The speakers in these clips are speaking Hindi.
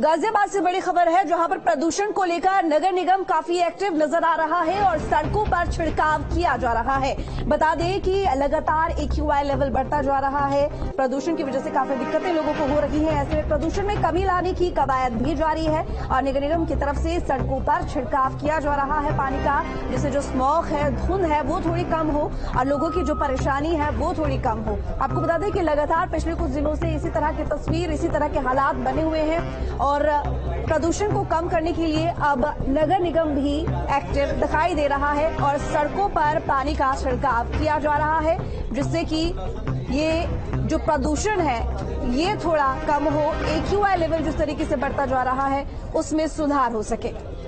गाजियाबाद से बड़ी खबर है, जहां पर प्रदूषण को लेकर नगर निगम काफी एक्टिव नजर आ रहा है और सड़कों पर छिड़काव किया जा रहा है। बता दें कि लगातार AQI लेवल बढ़ता जा रहा है। प्रदूषण की वजह से काफी दिक्कतें लोगों को हो रही हैं। ऐसे में प्रदूषण में कमी लाने की कवायद भी जारी है और नगर निगम की तरफ से सड़कों पर छिड़काव किया जा रहा है पानी का, जिससे जो स्मॉग है, धुंध है, वो थोड़ी कम हो और लोगों की जो परेशानी है वो थोड़ी कम हो। आपको बता दें कि लगातार पिछले कुछ दिनों से इसी तरह की तस्वीर, इसी तरह के हालात बने हुए हैं और प्रदूषण को कम करने के लिए अब नगर निगम भी एक्टिव दिखाई दे रहा है और सड़कों पर पानी का छिड़काव किया जा रहा है, जिससे कि ये जो प्रदूषण है ये थोड़ा कम हो, AQI लेवल जिस तरीके से बढ़ता जा रहा है उसमें सुधार हो सके।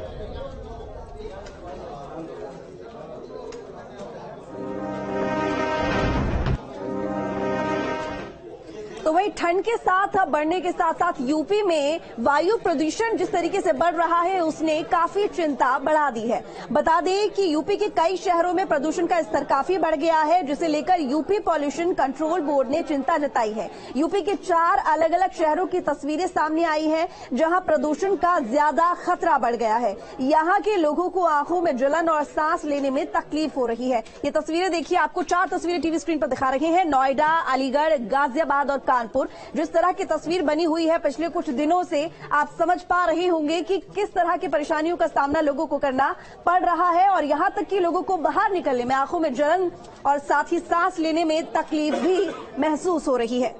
तो वही ठंड के साथ बढ़ने के साथ साथ यूपी में वायु प्रदूषण जिस तरीके से बढ़ रहा है उसने काफी चिंता बढ़ा दी है। बता दें कि यूपी के कई शहरों में प्रदूषण का स्तर काफी बढ़ गया है, जिसे लेकर यूपी पॉल्यूशन कंट्रोल बोर्ड ने चिंता जताई है। यूपी के 4 अलग अलग शहरों की तस्वीरें सामने आई हैं, जहां प्रदूषण का ज्यादा खतरा बढ़ गया है। यहां के लोगों को आंखों में जलन और सांस लेने में तकलीफ हो रही है। ये तस्वीरें देखिए, आपको 4 तस्वीरें टीवी स्क्रीन पर दिखा रहे हैं। नोएडा, अलीगढ़, गाजियाबाद और कानपुर। जिस तरह की तस्वीर बनी हुई है पिछले कुछ दिनों से, आप समझ पा रहे होंगे कि किस तरह की परेशानियों का सामना लोगों को करना पड़ रहा है और यहां तक कि लोगों को बाहर निकलने में आंखों में जलन और साथ ही सांस लेने में तकलीफ भी महसूस हो रही है।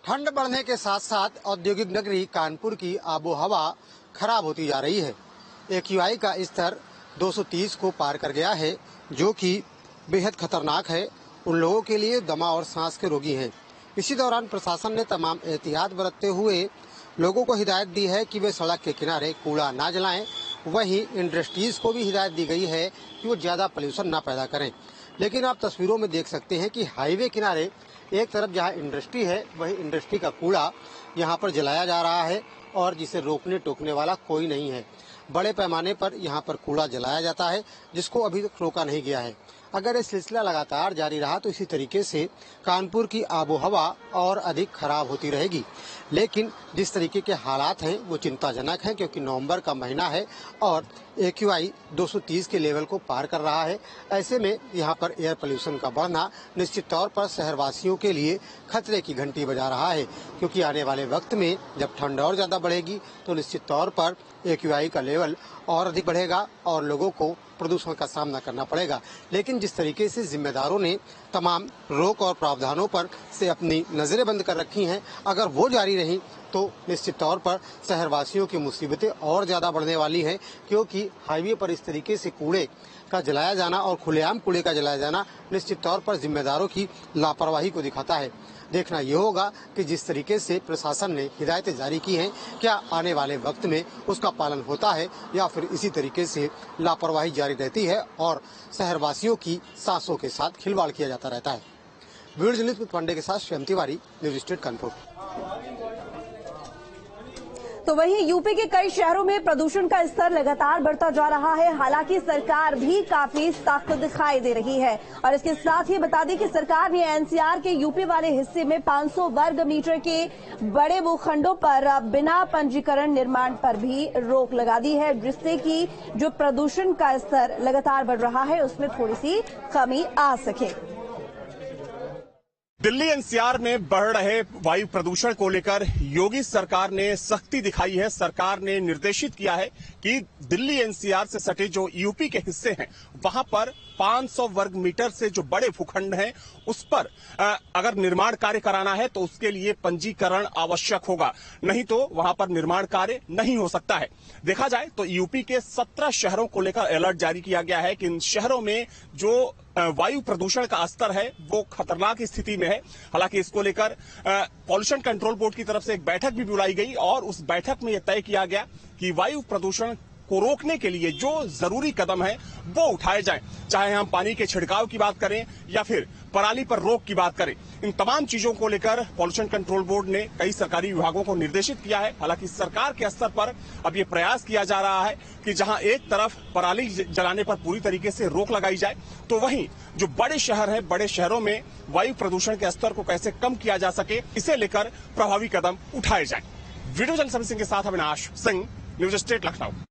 ठंड बढ़ने के साथ साथ औद्योगिक नगरी कानपुर की आबोहवा खराब होती जा रही है। AQI का स्तर 230 को पार कर गया है, जो कि बेहद खतरनाक है उन लोगों के लिए दमा और सांस के रोगी हैं। इसी दौरान प्रशासन ने तमाम एहतियात बरतते हुए लोगों को हिदायत दी है कि वे सड़क के किनारे कूड़ा ना जलाएं। वहीं इंडस्ट्रीज को भी हिदायत दी गई है कि वो ज्यादा पोल्यूशन ना पैदा करें। लेकिन आप तस्वीरों में देख सकते हैं कि हाईवे किनारे एक तरफ जहां इंडस्ट्री है, वहीं इंडस्ट्री का कूड़ा यहाँ पर जलाया जा रहा है और जिसे रोकने टोकने वाला कोई नहीं है। बड़े पैमाने पर यहाँ पर कूड़ा जलाया जाता है, जिसको अभी तक रोका नहीं गया है। अगर ये सिलसिला लगातार जारी रहा तो इसी तरीके से कानपुर की आबोहवा और अधिक खराब होती रहेगी। लेकिन जिस तरीके के हालात हैं वो चिंताजनक हैं, क्योंकि नवंबर का महीना है और AQI 230 के लेवल को पार कर रहा है। ऐसे में यहाँ पर एयर पोल्यूशन का बढ़ना निश्चित तौर पर शहरवासियों के लिए खतरे की घंटी बजा रहा है, क्योंकि आने वाले वक्त में जब ठंड और ज्यादा बढ़ेगी तो निश्चित तौर पर AQI का लेवल और अधिक बढ़ेगा और लोगों को प्रदूषण का सामना करना पड़ेगा। लेकिन जिस तरीके से जिम्मेदारों ने तमाम रोक और प्रावधानों पर से अपनी नजरें बंद कर रखी हैं, अगर वो जारी रही तो निश्चित तौर पर शहरवासियों की मुसीबतें और ज्यादा बढ़ने वाली हैं, क्योंकि हाईवे पर इस तरीके से कूड़े का जलाया जाना और खुलेआम कूड़े का जलाया जाना निश्चित तौर पर जिम्मेदारों की लापरवाही को दिखाता है। देखना ये होगा कि जिस तरीके से प्रशासन ने हिदायतें जारी की हैं, क्या आने वाले वक्त में उसका पालन होता है या फिर इसी तरीके से लापरवाही जारी रहती है और शहरवासियों की सांसों के साथ खिलवाड़ किया जाता रहता है। वीडियो जर्नलिस्ट पांडे के साथ श्याम तिवारी, न्यूज स्टेट कानपुर। तो वहीं यूपी के कई शहरों में प्रदूषण का स्तर लगातार बढ़ता जा रहा है। हालांकि सरकार भी काफी सख्त दिखाई दे रही है और इसके साथ ही बता दें कि सरकार ने NCR के यूपी वाले हिस्से में 500 वर्ग मीटर के बड़े भूखंडों पर बिना पंजीकरण निर्माण पर भी रोक लगा दी है, जिससे कि जो प्रदूषण का स्तर लगातार बढ़ रहा है उसमें थोड़ी सी कमी आ सके। दिल्ली NCR में बढ़ रहे वायु प्रदूषण को लेकर योगी सरकार ने सख्ती दिखाई है। सरकार ने निर्देशित किया है कि दिल्ली NCR से सटे जो यूपी के हिस्से हैं वहां पर 500 वर्ग मीटर से जो बड़े भूखंड हैं उस पर अगर निर्माण कार्य कराना है तो उसके लिए पंजीकरण आवश्यक होगा, नहीं तो वहां पर निर्माण कार्य नहीं हो सकता है। देखा जाए तो यूपी के 17 शहरों को लेकर अलर्ट जारी किया गया है कि इन शहरों में जो वायु प्रदूषण का स्तर है वो खतरनाक स्थिति में है। हालांकि इसको लेकर पॉल्यूशन कंट्रोल बोर्ड की तरफ से एक बैठक भी बुलाई गई और उस बैठक में यह तय किया गया कि वायु प्रदूषण को रोकने के लिए जो जरूरी कदम है वो उठाए जाएं, चाहे हम पानी के छिड़काव की बात करें या फिर पराली पर रोक की बात करें। इन तमाम चीजों को लेकर पॉल्यूशन कंट्रोल बोर्ड ने कई सरकारी विभागों को निर्देशित किया है। हालांकि सरकार के स्तर पर अब ये प्रयास किया जा रहा है कि जहां एक तरफ पराली जलाने पर पूरी तरीके से रोक लगाई जाए, तो वहीं जो बड़े शहर हैं, बड़े शहरों में वायु प्रदूषण के स्तर को कैसे कम किया जा सके, इसे लेकर प्रभावी कदम उठाए जाए। वीडियो जर्नलिस्ट सिंह के साथ अविनाश सिंह, न्यूज स्टेट लखनऊ।